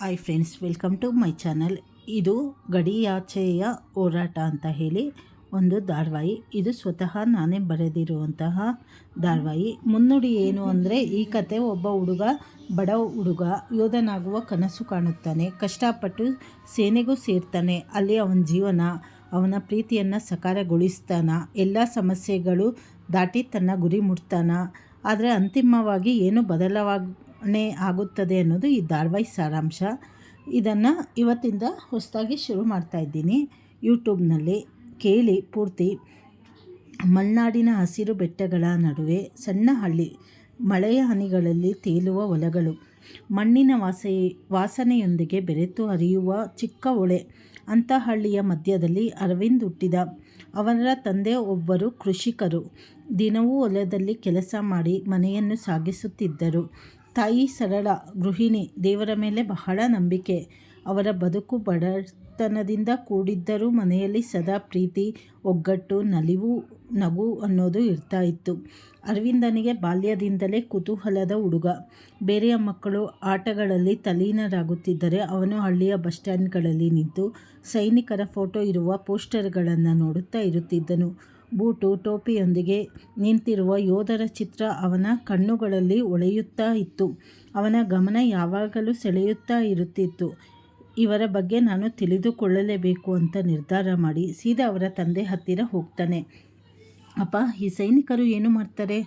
Hi friends, welcome to my channel. ಇದು ಗಡಿಯಾಚೆಯ ಹೋರಾಟ ಅಂತ ಹೇಳಿ ಒಂದು ಧಾರಾವಾಹಿ. ಇದು ಸ್ವತಃ ನಾನೇ ಬರೆದಿರುವಂತಹ ಧಾರಾವಾಹಿ. ಮುನ್ನುಡಿ ಏನು ಅಂದರೆ, ಈ ಕತೆ ಒಬ್ಬ ಹುಡುಗ, ಬಡ ಹುಡುಗ, ಯೋಧನಾಗುವ ಕನಸು ಕಾಣುತ್ತಾನೆ. ಕಷ್ಟಪಟ್ಟು ಸೇನೆಗೂ ಸೇರ್ತಾನೆ. ಅಲ್ಲಿ ಅವನ ಜೀವನ, ಅವನ ಪ್ರೀತಿಯನ್ನು ಸಕಾರಗೊಳಿಸ್ತಾನ. ಎಲ್ಲ ಸಮಸ್ಯೆಗಳು ದಾಟಿ ತನ್ನ ಗುರಿ ಮುಟ್ತಾನ. ಆದರೆ ಅಂತಿಮವಾಗಿ ಏನು ಬದಲಾವಣೆ ಆಗುತ್ತದೆ ಅನ್ನೋದು ಈ ಧಾರಾವಾಹಿ ಸಾರಾಂಶ. ಇದನ್ನು ಇವತ್ತಿಂದ ಹೊಸದಾಗಿ ಶುರು ಮಾಡ್ತಾಯಿದ್ದೀನಿ ಯೂಟ್ಯೂಬ್ನಲ್ಲಿ. ಕೇಳಿ ಪೂರ್ತಿ. ಮಲೆನಾಡಿನ ಹಸಿರು ಬೆಟ್ಟಗಳ ನಡುವೆ ಸಣ್ಣ ಹಳ್ಳಿ. ಮಳೆಯ ಹನಿಗಳಲ್ಲಿ ತೇಲುವ ಹೊಲಗಳು. ಮಣ್ಣಿನ ವಾಸನೆಯೊಂದಿಗೆ ಬೆರೆತು ಹರಿಯುವ ಚಿಕ್ಕ ಹೊಳೆ. ಅಂಥ ಹಳ್ಳಿಯ ಮಧ್ಯದಲ್ಲಿ ಅರವಿಂದ್ ಹುಟ್ಟಿದ. ಅವರ ತಂದೆ ಒಬ್ಬರು ಕೃಷಿಕರು. ದಿನವೂ ಹೊಲದಲ್ಲಿ ಕೆಲಸ ಮಾಡಿ ಮನೆಯನ್ನು ಸಾಗಿಸುತ್ತಿದ್ದರು. ತಾಯಿ ಸರಳ ಗೃಹಿಣಿ. ದೇವರ ಮೇಲೆ ಬಹಳ ನಂಬಿಕೆ. ಅವರ ಬದುಕು ಬಡತನದಿಂದ ಕೂಡಿದ್ದರೂ ಮನೆಯಲ್ಲಿ ಸದಾ ಪ್ರೀತಿ, ಒಗ್ಗಟ್ಟು, ನಗು ಅನ್ನೋದು ಇರ್ತಾ ಇತ್ತು. ಅರವಿಂದನಿಗೆ ಬಾಲ್ಯದಿಂದಲೇ ಕುತೂಹಲದ ಹುಡುಗ. ಬೇರೆಯ ಮಕ್ಕಳು ಆಟಗಳಲ್ಲಿ ತಲ್ಲೀನರಾಗುತ್ತಿದ್ದರೆ ಅವನು ಹಳ್ಳಿಯ ಬಸ್ ಸ್ಟ್ಯಾಂಡ್ಗಳಲ್ಲಿ ನಿಂತು ಸೈನಿಕರ ಫೋಟೋ ಇರುವ ಪೋಸ್ಟರ್ಗಳನ್ನು ನೋಡುತ್ತಾ ಇರುತ್ತಿದ್ದನು. ಬೂಟು ಟೋಪಿಯೊಂದಿಗೆ ನಿಂತಿರುವ ಯೋಧರ ಚಿತ್ರ ಅವನ ಕಣ್ಣುಗಳಲ್ಲಿ ಹೊಳೆಯುತ್ತಾ ಇತ್ತು. ಅವನ ಗಮನ ಯಾವಾಗಲೂ ಸೆಳೆಯುತ್ತಾ ಇರುತ್ತಿತ್ತು. ಇವರ ಬಗ್ಗೆ ನಾನು ತಿಳಿದುಕೊಳ್ಳಲೇಬೇಕು ಅಂತ ನಿರ್ಧಾರ ಮಾಡಿ ಸೀದಾ ಅವರ ತಂದೆ ಹತ್ತಿರ ಹೋಗ್ತಾನೆ. ಅಪ್ಪ, ಈ ಸೈನಿಕರು ಏನು ಮಾಡ್ತಾರೆ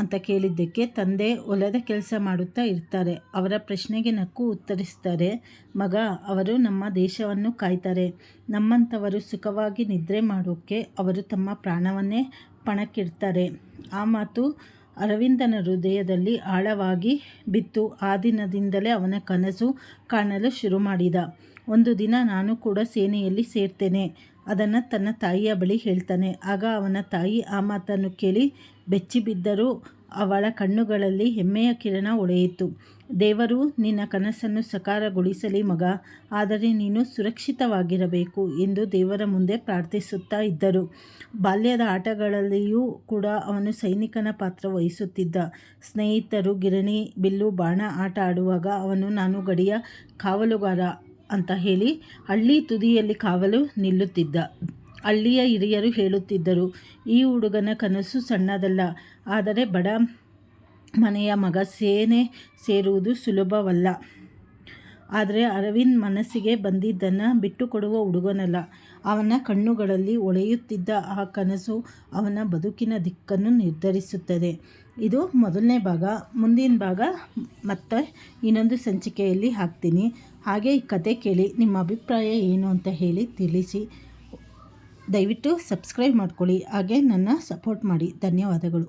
ಅಂತ ಕೇಳಿದ್ದಕ್ಕೆ ತಂದೆ ಹೊಲದ ಕೆಲಸ ಮಾಡುತ್ತಾ ಇರ್ತಾರೆ. ಅವರ ಪ್ರಶ್ನೆಗೆ ನಕ್ಕು ಉತ್ತರಿಸ್ತಾರೆ. ಮಗ, ಅವರು ನಮ್ಮ ದೇಶವನ್ನು ಕಾಯ್ತಾರೆ. ನಮ್ಮಂಥವರು ಸುಖವಾಗಿ ನಿದ್ರೆ ಮಾಡೋಕ್ಕೆ ಅವರು ತಮ್ಮ ಪ್ರಾಣವನ್ನೇ ಪಣಕ್ಕಿಡ್ತಾರೆ. ಆ ಮಾತು ಅರವಿಂದನ ಹೃದಯದಲ್ಲಿ ಆಳವಾಗಿ ಬಿತ್ತು. ಆ ದಿನದಿಂದಲೇ ಅವನ ಕನಸು ಕಾಣಲು ಶುರು ಮಾಡಿದ. ಒಂದು ದಿನ ನಾನು ಕೂಡ ಸೇನೆಯಲ್ಲಿ ಸೇರ್ತೇನೆ ಅದನ್ನು ತನ್ನ ತಾಯಿಯ ಬಳಿ ಹೇಳ್ತಾನೆ. ಆಗ ಅವನ ತಾಯಿ ಆ ಮಾತನ್ನು ಕೇಳಿ ಬೆಚ್ಚಿಬಿದ್ದರೂ ಅವಳ ಕಣ್ಣುಗಳಲ್ಲಿ ಹೆಮ್ಮೆಯ ಕಿರಣ ಹೊಳೆಯಿತು. ದೇವರು ನಿನ್ನ ಕನಸನ್ನು ಸಕಾರಗೊಳಿಸಲಿ ಮಗ, ಆದರೆ ನೀನು ಸುರಕ್ಷಿತವಾಗಿರಬೇಕು ಎಂದು ದೇವರ ಮುಂದೆ ಪ್ರಾರ್ಥಿಸುತ್ತಾ ಇದ್ದರು. ಬಾಲ್ಯದ ಆಟಗಳಲ್ಲಿಯೂ ಕೂಡ ಅವನು ಸೈನಿಕನ ಪಾತ್ರ ವಹಿಸುತ್ತಿದ್ದ. ಸ್ನೇಹಿತರು ಗಿರಣಿ, ಬಿಲ್ಲು, ಬಾಣ ಆಟ ಆಡುವಾಗ ಅವನು ನಾನು ಗಡಿಯ ಕಾವಲುಗಾರ ಅಂತ ಹೇಳಿ ಹಳ್ಳಿ ತುದಿಯಲ್ಲಿ ಕಾವಲು ನಿಲ್ಲುತ್ತಿದ್ದ. ಹಳ್ಳಿಯ ಹಿರಿಯರು ಹೇಳುತ್ತಿದ್ದರು, ಈ ಹುಡುಗನ ಕನಸು ಸಣ್ಣದಲ್ಲ, ಆದರೆ ಬಡ ಮನೆಯ ಮಗ ಸೇನೆ ಸೇರುವುದು ಸುಲಭವಲ್ಲ. ಆದರೆ ಅರವಿಂದ್ ಮನಸ್ಸಿಗೆ ಬಂದಿದ್ದನ್ನು ಬಿಟ್ಟುಕೊಡುವ ಹುಡುಗನಲ್ಲ. ಅವನ ಕಣ್ಣುಗಳಲ್ಲಿ ಹೊಳೆಯುತ್ತಿದ್ದ ಆ ಕನಸು ಅವನ ಬದುಕಿನ ದಿಕ್ಕನ್ನು ನಿರ್ಧರಿಸುತ್ತದೆ. ಇದು ಮೊದಲನೇ ಭಾಗ. ಮುಂದಿನ ಭಾಗ ಮತ್ತೆ ಇನ್ನೊಂದು ಸಂಚಿಕೆಯಲ್ಲಿ ಹಾಕ್ತೀನಿ. ಹಾಗೆ ಈ ಕತೆ ಕೇಳಿ ನಿಮ್ಮ ಅಭಿಪ್ರಾಯ ಏನು ಅಂತ ಹೇಳಿ ತಿಳಿಸಿ. ದಯವಿಟ್ಟು ಸಬ್ಸ್ಕ್ರೈಬ್ ಮಾಡ್ಕೊಳ್ಳಿ. ಹಾಗೆ ನನ್ನ ಸಪೋರ್ಟ್ ಮಾಡಿ. ಧನ್ಯವಾದಗಳು.